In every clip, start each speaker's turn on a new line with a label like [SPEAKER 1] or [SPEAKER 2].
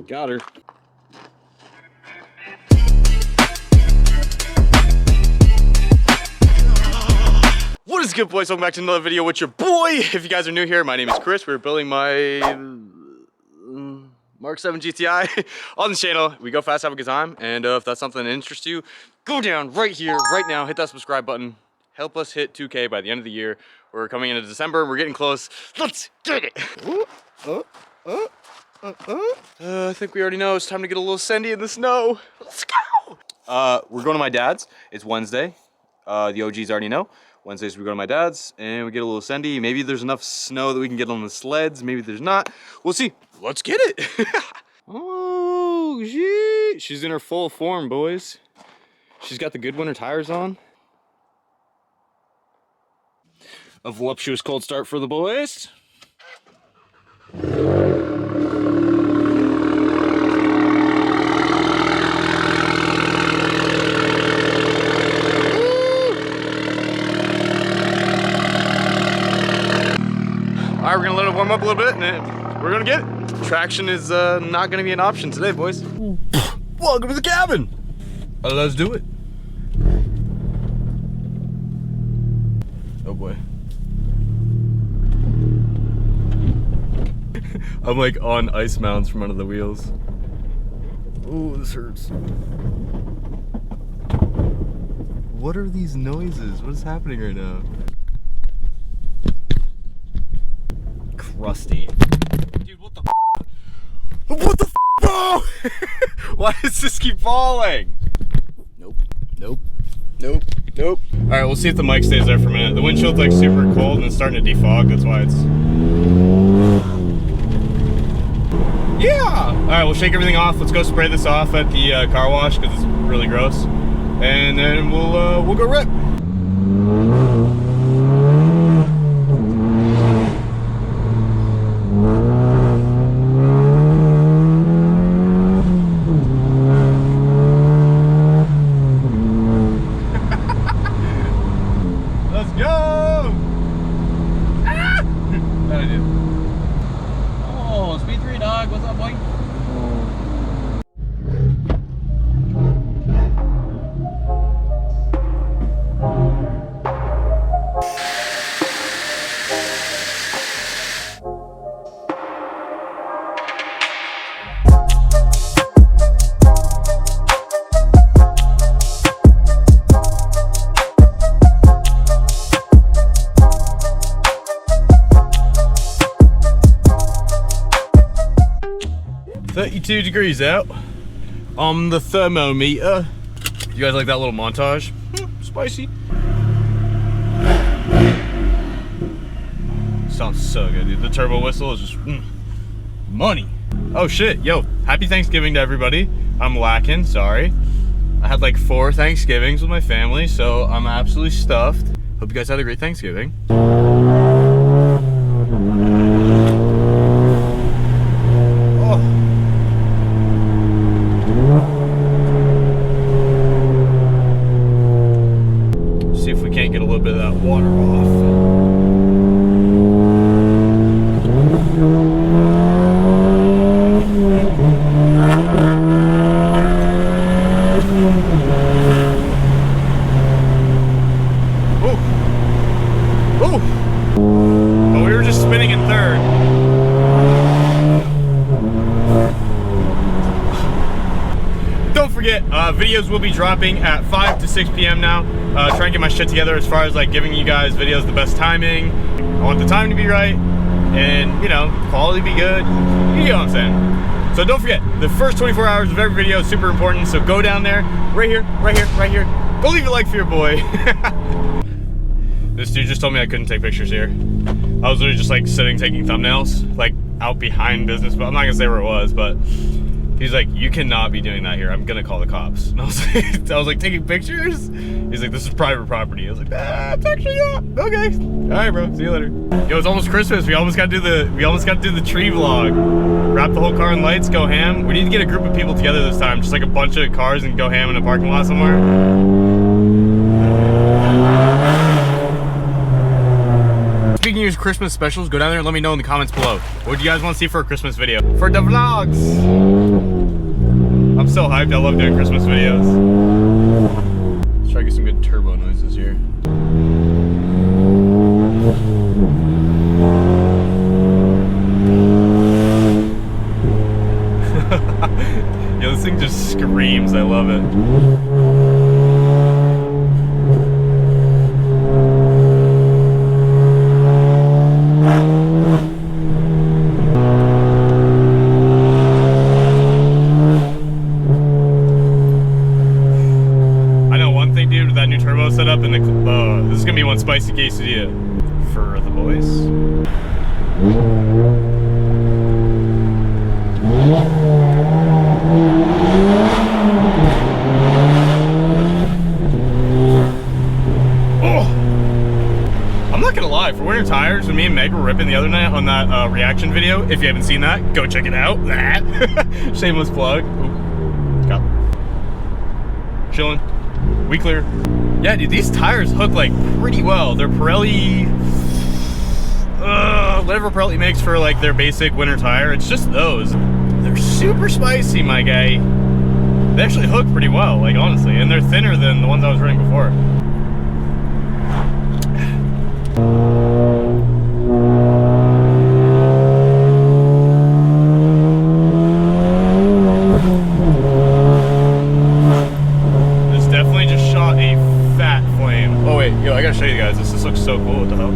[SPEAKER 1] Got her. What is good, boys? Welcome back to another video with your boy. If you guys are new here, my name is Chris. We're building my MK7 GTI on the channel. We go fast, have a good time, and if that's something that interests you, go down right here, right now, hit that subscribe button. Help us hit 2K by the end of the year. We're coming into December. We're getting close. Let's get it. I think we already know it's time to get a little sendy in the snow. Let's go. We're going to my dad's. It's Wednesday. The OGs already know. Wednesdays we go to my dad's and we get a little sendy. Maybe there's enough snow that we can get on the sleds. Maybe there's not. We'll see. Let's get it. Oh, shit. She's in her full form, boys. She's got the good winter tires on. A voluptuous cold start for the boys. All right, we're gonna let it warm up a little bit and then we're gonna get it. Traction is not gonna be an option today, boys. Welcome to the cabin. Let's do it. Oh boy. I'm like on ice mounts from under the wheels. Oh, this hurts. What are these noises? What is happening right now? Crusty. Dude, what the f? What the f, bro? Why does this keep falling? Nope, nope, nope, nope. All right, we'll see if the mic stays there for a minute. The windshield's like super cold and it's starting to defog. That's why it's... Yeah! All right, we'll shake everything off. Let's go spray this off at the car wash because it's really gross. And then we'll go rip. Let's go! Ah! That I did. Oh, speed 3 dog, what's up, boy? .32 degrees out on the thermometer. You guys like that little montage? Spicy. Sounds so good, dude. The turbo whistle is just money. Oh shit, yo, happy Thanksgiving to everybody. I'm lacking, sorry. I had like 4 Thanksgivings with my family, so I'm absolutely stuffed. Hope you guys had a great Thanksgiving. Get a little bit of that water off. Oh, oh! Oh, we were just spinning in third. Don't forget, videos will be dropping at 5 to 6 p.m. now. Try and get my shit together as far as like giving you guys videos the best timing. I want the time to be right and, you know, quality be good. You know what I'm saying? So don't forget, the first 24 hours of every video is super important. So go down there, right here, right here, right here. Go leave a like for your boy. This dude just told me I couldn't take pictures here. I was literally just like sitting taking thumbnails, like out behind business, but I'm not gonna say where it was, but he's like, you cannot be doing that here. I'm gonna call the cops. And I was like, taking pictures? He's like, this is private property. I was like, ah, it's actually not. Okay. All right, bro. See you later. Yo, it's almost Christmas. We almost got to do the tree vlog. Wrap the whole car in lights, go ham. We need to get a group of people together this time, just like a bunch of cars and go ham in a parking lot somewhere. New Year's Christmas specials, go down there and let me know in the comments below. What do you guys want to see for a Christmas video? For the vlogs! I'm so hyped, I love doing Christmas videos. Let's try to get some good turbo noises here. Yo, this thing just screams, I love it. Set up in the this is gonna be one spicy quesadilla for the boys. Oh, I'm not gonna lie, for winter tires, when me and Meg were ripping the other night on that reaction video, if you haven't seen that, go check it out. That shameless plug. Ooh. Stop. Chilling. We clear. Yeah, dude, these tires hook like pretty well. They're Pirelli, whatever Pirelli makes for like their basic winter tire. It's just those. They're super spicy, my guy. They actually hook pretty well, like honestly, and they're thinner than the ones I was running before. Yo, I gotta show you guys this. This looks so cool. What the hell?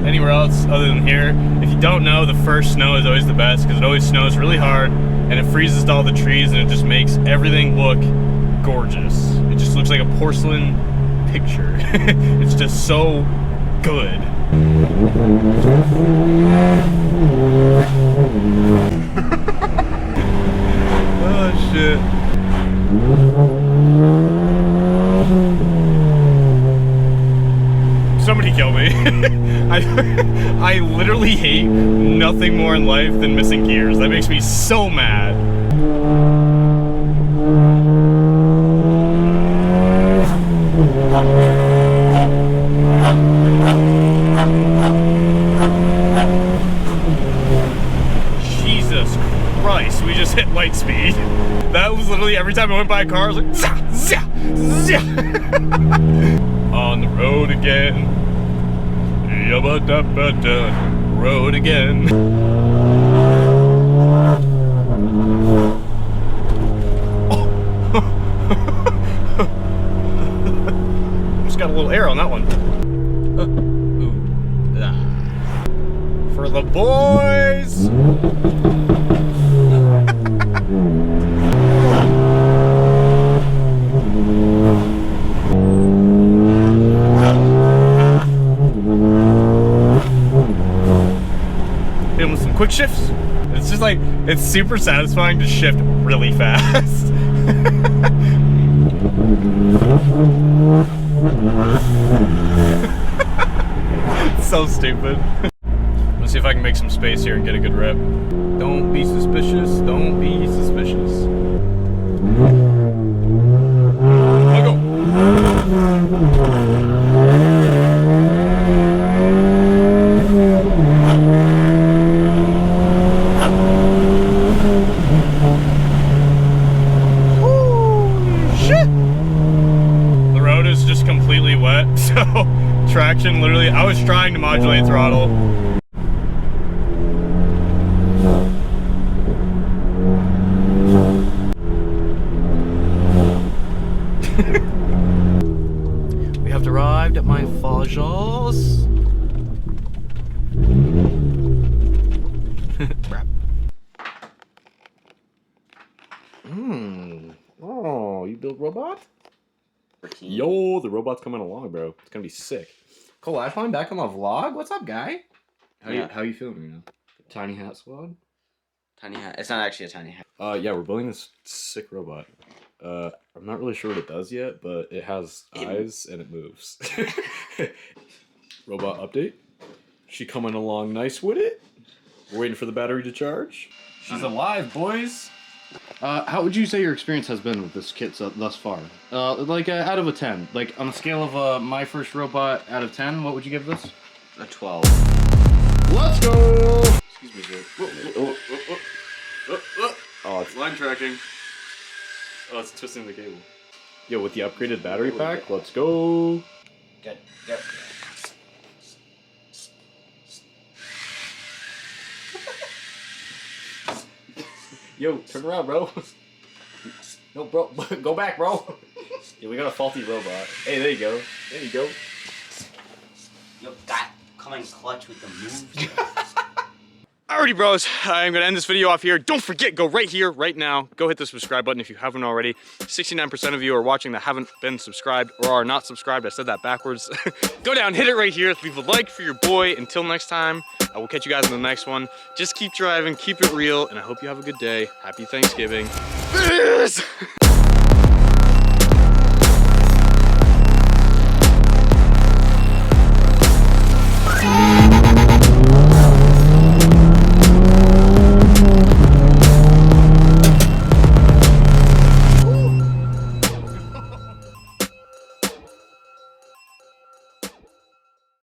[SPEAKER 1] Anywhere else other than here, if you don't know, the first snow is always the best because it always snows really hard and it freezes all the trees and it just makes everything look gorgeous. It just looks like a porcelain picture. It's just so good. Oh shit. Somebody kill me. I literally hate nothing more in life than missing gears. That makes me so mad. Jesus Christ, we just hit light speed. That was literally every time I went by a car, I was like, zah, zah, zah. On the road again. Yabba-dabba-da, road again. Just got a little air on that one. For the boys! Hit him with some quick shifts. It's just like, it's super satisfying to shift really fast. So stupid. Let's see if I can make some space here and get a good rep. Don't be suspicious. Don't be suspicious. I'll go. Holy shit! The road is just completely wet, so traction literally, I was trying to modulate throttle. We have arrived at my Fajals. Wrap. Oh, you build robot? Yo, the robot's coming along, bro. It's gonna be sick. Cole Ashline back on the vlog? What's up, guy? How you feeling right now? Tiny hat squad?
[SPEAKER 2] Tiny hat. It's not actually a tiny hat.
[SPEAKER 1] Yeah, we're building this sick robot. I'm not really sure what it does yet, but it has eyes and it moves. Robot update. She coming along nice with it. We're waiting for the battery to charge. She's alive, boys.
[SPEAKER 3] How would you say your experience has been with this kit thus far? Out of a 10. Like, on a scale of my first robot out of 10, what would you give this?
[SPEAKER 2] A 12.
[SPEAKER 3] Let's go!
[SPEAKER 1] Excuse me, dude. Oh, it's line tracking. Oh, it's twisting the cable.
[SPEAKER 3] Yo, with the upgraded battery pack, let's go!
[SPEAKER 2] Good. Good.
[SPEAKER 3] Yo, turn around, bro. No, bro, go back, bro. Yeah, we got a faulty robot. Hey, there you go. There you go.
[SPEAKER 2] Yo, that coming clutch with the moves.
[SPEAKER 1] Alrighty, bros, I'm gonna end this video off here. Don't forget, go right here, right now. Go hit the subscribe button if you haven't already. 69% of you are watching that haven't been subscribed or are not subscribed. I said that backwards. Go down, hit it right here. Leave a like for your boy. Until next time, I will catch you guys in the next one. Just keep driving, keep it real, and I hope you have a good day. Happy Thanksgiving. Peace!